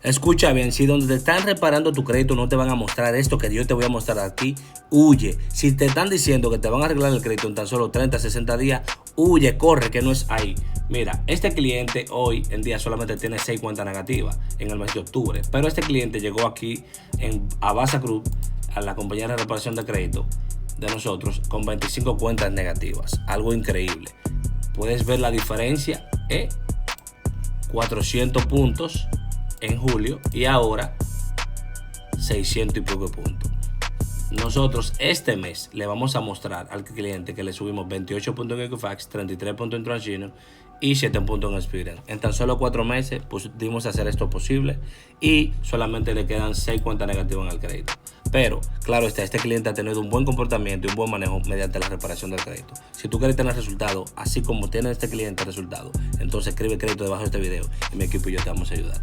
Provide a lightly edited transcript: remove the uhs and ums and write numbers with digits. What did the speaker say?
Escucha bien, si donde te están reparando tu crédito no te van a mostrar esto que yo te voy a mostrar aquí, huye. Si te están diciendo que te van a arreglar el crédito en tan solo 30, 60 días, huye, corre, que no es ahí. Mira, este cliente hoy en día solamente tiene 6 cuentas negativas en el mes de octubre, pero este cliente llegó aquí a Basa Cruz, a la compañía de reparación de crédito de nosotros, con 25 cuentas negativas. Algo increíble. Puedes ver la diferencia, 400 puntos en julio y ahora 600 y poco puntos. Nosotros este mes le vamos a mostrar al cliente que le subimos 28 puntos en Equifax, 33 puntos en TransUnion y 7 puntos en Experian. En tan solo 4 meses pudimos hacer esto posible y solamente le quedan 6 cuentas negativas en el crédito. Pero, claro está, este cliente ha tenido un buen comportamiento y un buen manejo mediante la reparación del crédito. Si tú quieres tener resultados, así como tiene este cliente resultados, entonces escribe crédito debajo de este video y mi equipo y yo te vamos a ayudar.